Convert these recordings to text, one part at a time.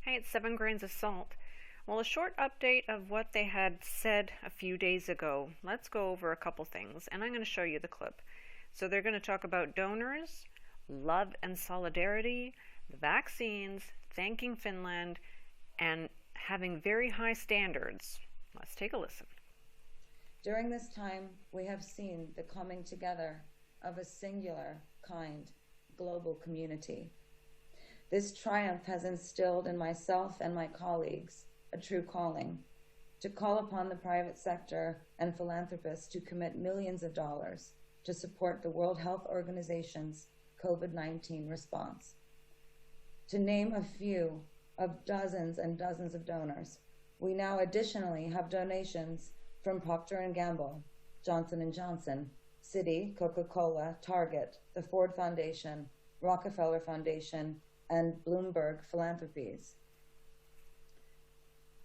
Hi, it's 7 Grains of Salt. Well, a short update of what they had said a few days ago. Let's go over a couple things, and I'm going to show you the clip. So they're going to talk about donors, love and solidarity, the vaccines, thanking Finland, and having very high standards. Let's take a listen. During this time, we have seen the coming together of a singular, kind, global community. This triumph has instilled in myself and my colleagues a true calling to call upon the private sector and philanthropists to commit millions of dollars to support the World Health Organization's COVID-19 response. To name a few of dozens and dozens of donors, we now additionally have donations from Procter & Gamble, Johnson & Johnson, Citi, Coca-Cola, Target, the Ford Foundation, Rockefeller Foundation, and Bloomberg Philanthropies.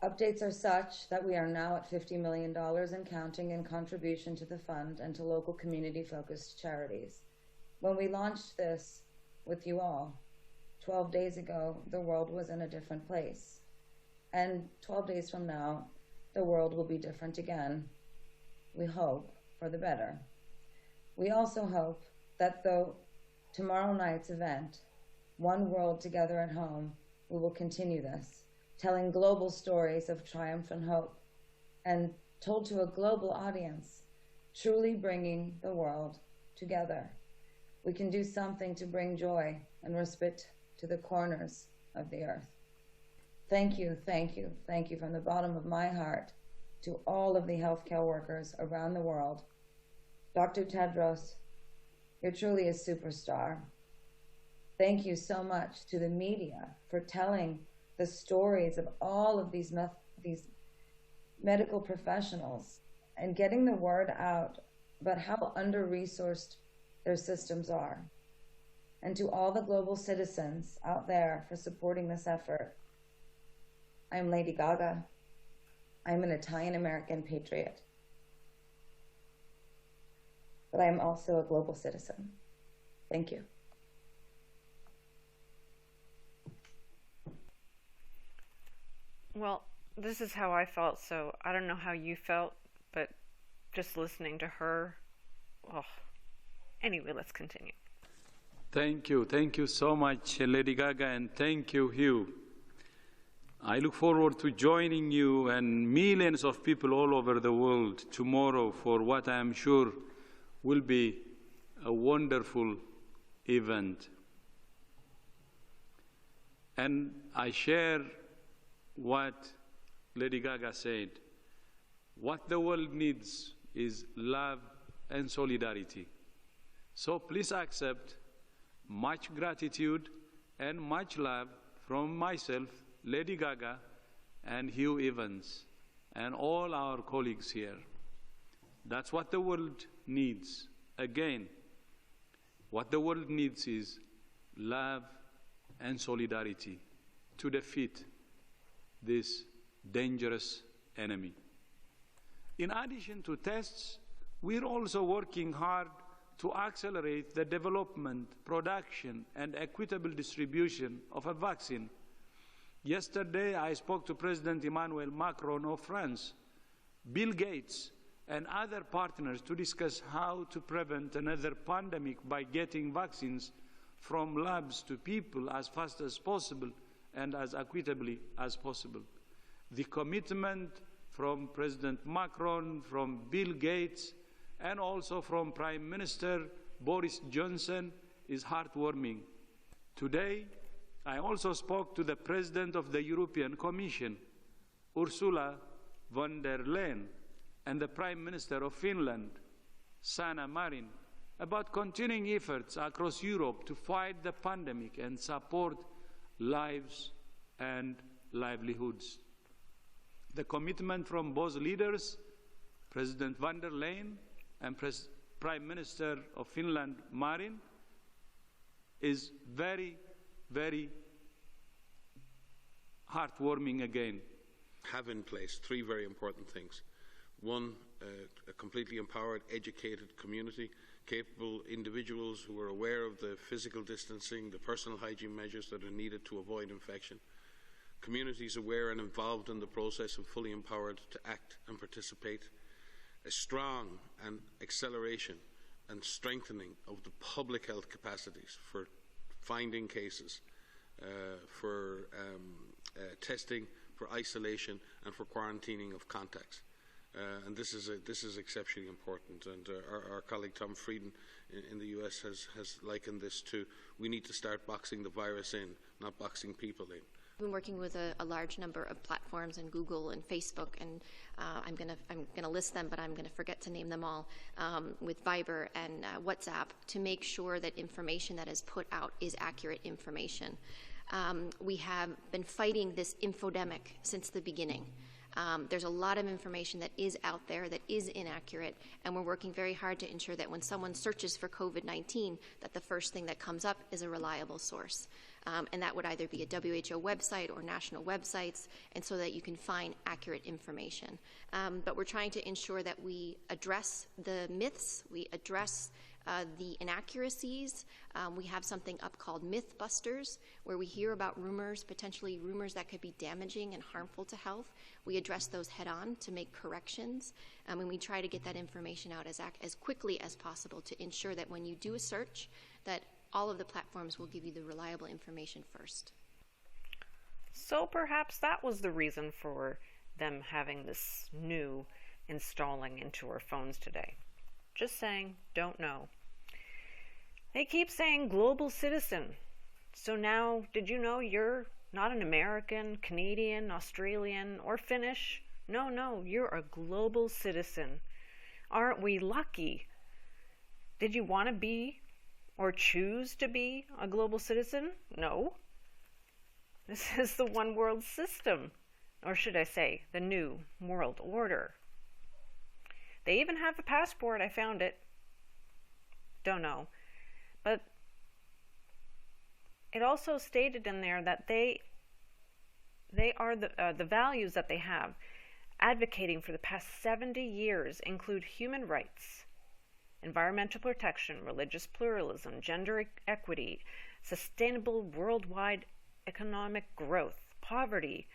Updates are such that we are now at $50 million and counting in contribution to the fund and to local community-focused charities. When we launched this with you all, 12 days ago, the world was in a different place. And 12 days from now, the world will be different again. We hope for the better. We also hope that though tomorrow night's event, One World Together at Home, we will continue this, telling global stories of triumph and hope, and told to a global audience, truly bringing the world together. We can do something to bring joy and respite to the corners of the earth. Thank you, thank you, thank you from the bottom of my heart to all of the healthcare workers around the world. Dr. Tedros, you're truly a superstar. Thank you so much to the media for telling the stories of all of these medical professionals and getting the word out about how under-resourced their systems are. And to all the global citizens out there for supporting this effort. I'm Lady Gaga. I'm an Italian-American patriot. But I am also a global citizen. Thank you. Well, this is how I felt, so I don't know how you felt, but just listening to her, oh. Anyway, let's continue. Thank you so much, Lady Gaga, and thank you, Hugh. I look forward to joining you and millions of people all over the world tomorrow for what I am sure will be a wonderful event. And I share what Lady Gaga said. What the world needs is love and solidarity. So please accept much gratitude and much love from myself, Lady Gaga, and Hugh Evans, and all our colleagues here. That's what the world needs. Again, what the world needs is love and solidarity to defeat this dangerous enemy. In addition to tests, we're also working hard to accelerate the development, production, and equitable distribution of a vaccine. Yesterday, I spoke to President Emmanuel Macron of France, Bill Gates, and other partners to discuss how to prevent another pandemic by getting vaccines from labs to people as fast as possible and as equitably as possible. The commitment from President Macron, from Bill Gates, and also from Prime Minister Boris Johnson is heartwarming. Today, I also spoke to the President of the European Commission, Ursula von der Leyen, and the Prime Minister of Finland, Sanna Marin, about continuing efforts across Europe to fight the pandemic and support lives and livelihoods. The commitment from both leaders, President von der Leyen and Prime Minister of Finland, Marin, is very, very heartwarming again. Have in place three very important things. One, a completely empowered, educated community, capable individuals who are aware of the physical distancing, the personal hygiene measures that are needed to avoid infection. communities aware and involved in the process and fully empowered to act and participate, a strong and acceleration and strengthening of the public health capacities for finding cases, for testing, for isolation, and for quarantining of contacts. And this is exceptionally important. And our colleague Tom Frieden in the US has likened this to, we need to start boxing the virus in, not boxing people in. I've been working with a large number of platforms, and Google and Facebook, and I'm gonna list them, but I'm gonna forget to name them all, with Viber and WhatsApp, to make sure that information that is put out is accurate information. We have been fighting this infodemic since the beginning. There's a lot of information that is out there that is inaccurate, and we're working very hard to ensure that when someone searches for COVID-19, that the first thing that comes up is a reliable source. And that would either be a WHO website or national websites, and so that you can find accurate information. But we're trying to ensure that we address the myths, we address the inaccuracies. We have something up called Mythbusters, where we hear about rumors, potentially rumors that could be damaging and harmful to health. We address those head on to make corrections, and we try to get that information out as quickly as possible to ensure that when you do a search, that all of the platforms will give you the reliable information first. So perhaps that was the reason for them having this new installing into our phones today. Just saying, don't know. They keep saying global citizen. So now, did you know you're not an American, Canadian, Australian, or Finnish? No, you're a global citizen. Aren't we lucky? Did you want to be or choose to be a global citizen? No. This is the one world system, or should I say, the new world order. They even have a passport. I found it. Don't know. But it also stated in there that they are the values that they have, advocating for the past 70 years, include human rights, environmental protection, religious pluralism, gender equity, sustainable worldwide economic growth, poverty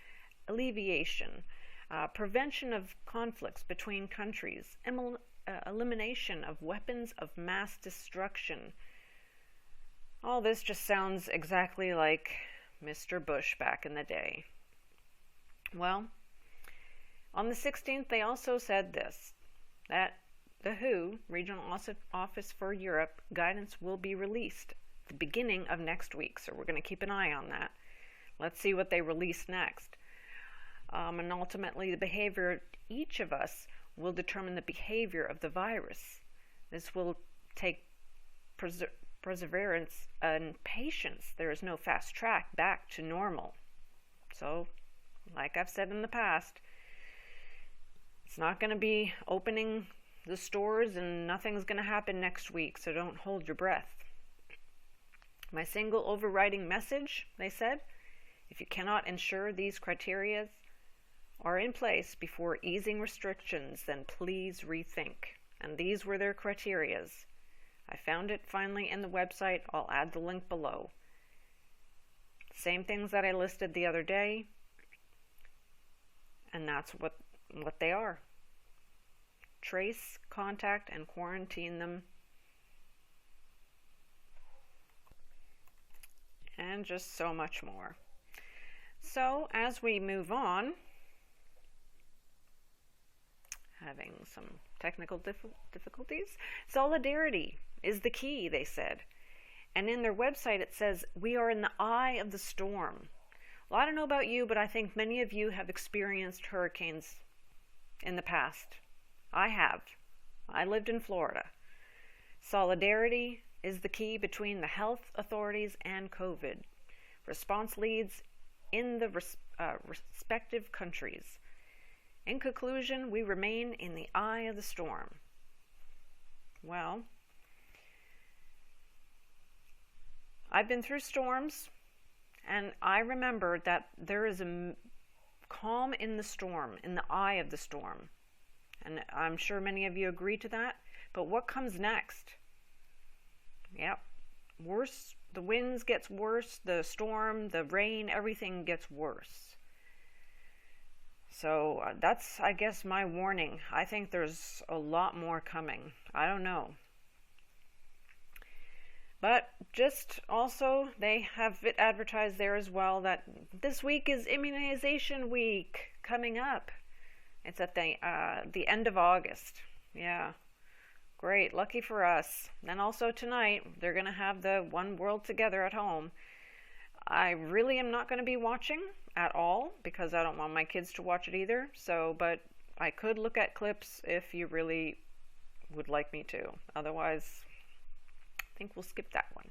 alleviation, prevention of conflicts between countries, elimination of weapons of mass destruction. All this just sounds exactly like Mr. Bush back in the day. Well, on the 16th, they also said this, that the WHO, Regional Office for Europe, guidance will be released at the beginning of next week. So we're going to keep an eye on that. Let's see what they release next. And ultimately, the behavior of each of us will determine the behavior of the virus. This will take perseverance and patience. There is no fast track back to normal. So, like I've said in the past, it's not going to be opening the stores and nothing's going to happen next week, so don't hold your breath. My single overriding message, they said, if you cannot ensure these criteria are in place before easing restrictions, then please rethink. And these were their criterias. I found it finally in the website. I'll add the link below. Same things that I listed the other day, and that's what they are. Trace, contact, and quarantine them. And just so much more. So, as we move on, having some technical difficulties, solidarity is the key, they said. And in their website it says, we are in the eye of the storm. Well, I don't know about you, but I think many of you have experienced hurricanes in the past. I have. I lived in Florida. Solidarity is the key between the health authorities and COVID. Response leads in the respective countries. In conclusion, we remain in the eye of the storm. Well, I've been through storms, and I remember that there is a calm in the storm, in the eye of the storm. And I'm sure many of you agree to that. But what comes next? Yep, worse. The winds gets worse, the storm, the rain, everything gets worse. So that's, I guess, my warning. I think there's a lot more coming. I don't know. But just also, they have it advertised there as well that this week is immunization week coming up. It's at the end of August. Yeah, great, lucky for us. And also tonight, they're going to have the One World Together at home. I really am not going to be watching at all because I don't want my kids to watch it either. So, but I could look at clips if you really would like me to. Otherwise, I think we'll skip that one.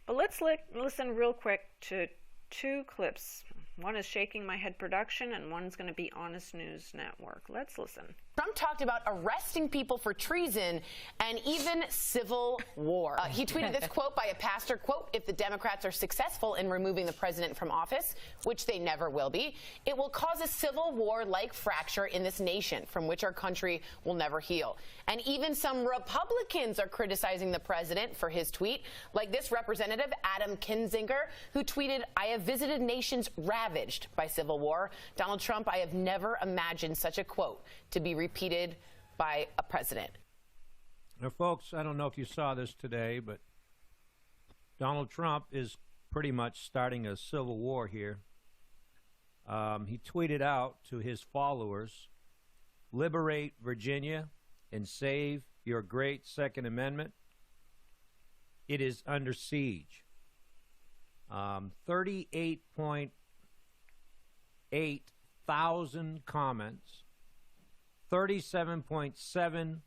But let's listen real quick to two clips. One is Shaking My Head Production, and one's going to be Honest News Network. Let's listen. Trump talked about arresting people for treason and even civil war. He tweeted this quote by a pastor, quote, "If the Democrats are successful in removing the president from office, which they never will be, it will cause a civil war-like fracture in this nation from which our country will never heal." And even some Republicans are criticizing the president for his tweet, like this representative, Adam Kinzinger, who tweeted, "I have visited nations ravaged by civil war. Donald Trump, I have never imagined such a quote to be repeated by a president." Now, folks, I don't know if you saw this today, but Donald Trump is pretty much starting a civil war here. He tweeted out to his followers, "Liberate Virginia and save your great Second Amendment. It is under siege." 38.8 thousand comments, 37.7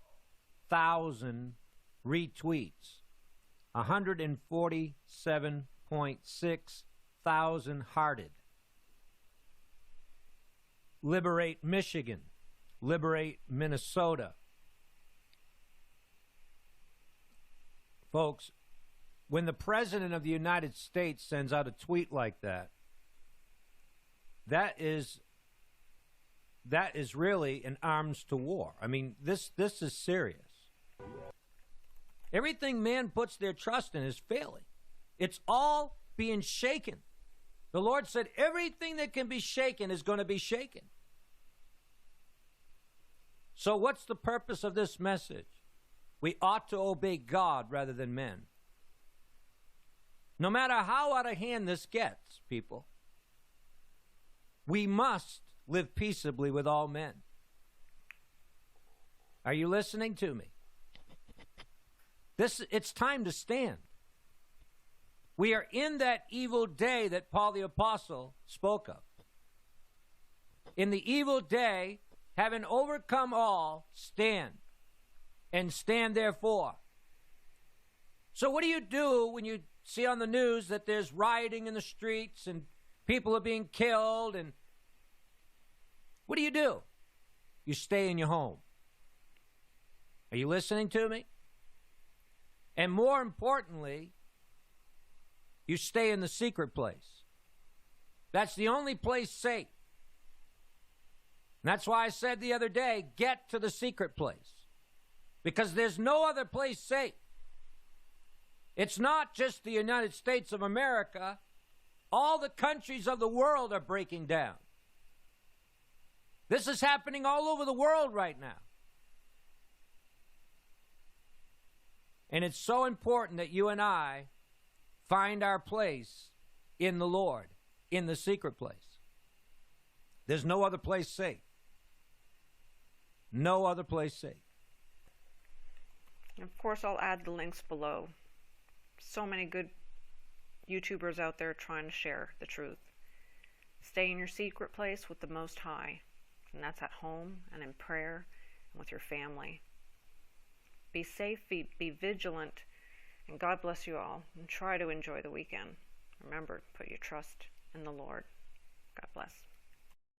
thousand retweets, 147.6 thousand hearted. Liberate Michigan. Liberate Minnesota. Folks, when the President of the United States sends out a tweet like that, that is really an arms to war. I mean, this is serious. Everything man puts their trust in is failing. It's all being shaken. The Lord said everything that can be shaken is going to be shaken. So what's the purpose of this message? We ought to obey God rather than men. No matter how out of hand this gets, people, we must live peaceably with all men. Are you listening to me? It's time to stand. We are in that evil day that Paul the Apostle spoke of. In the evil day, having overcome all, stand. And stand therefore. So what do you do when you see on the news that there's rioting in the streets and people are being killed? And what do? You stay in your home. Are you listening to me? And more importantly, you stay in the secret place. That's the only place safe. And that's why I said the other day, get to the secret place. Because there's no other place safe. It's not just the United States of America. All the countries of the world are breaking down. This is happening all over the world right now. And it's so important that you and I find our place in the Lord, in the secret place. There's no other place safe. No other place safe. Of course, I'll add the links below. So many good YouTubers out there trying to share the truth. Stay in your secret place with the Most High, and that's at home and in prayer and with your family. Be safe, be vigilant, and God bless you all, and try to enjoy the weekend. Remember, put your trust in the Lord. God bless.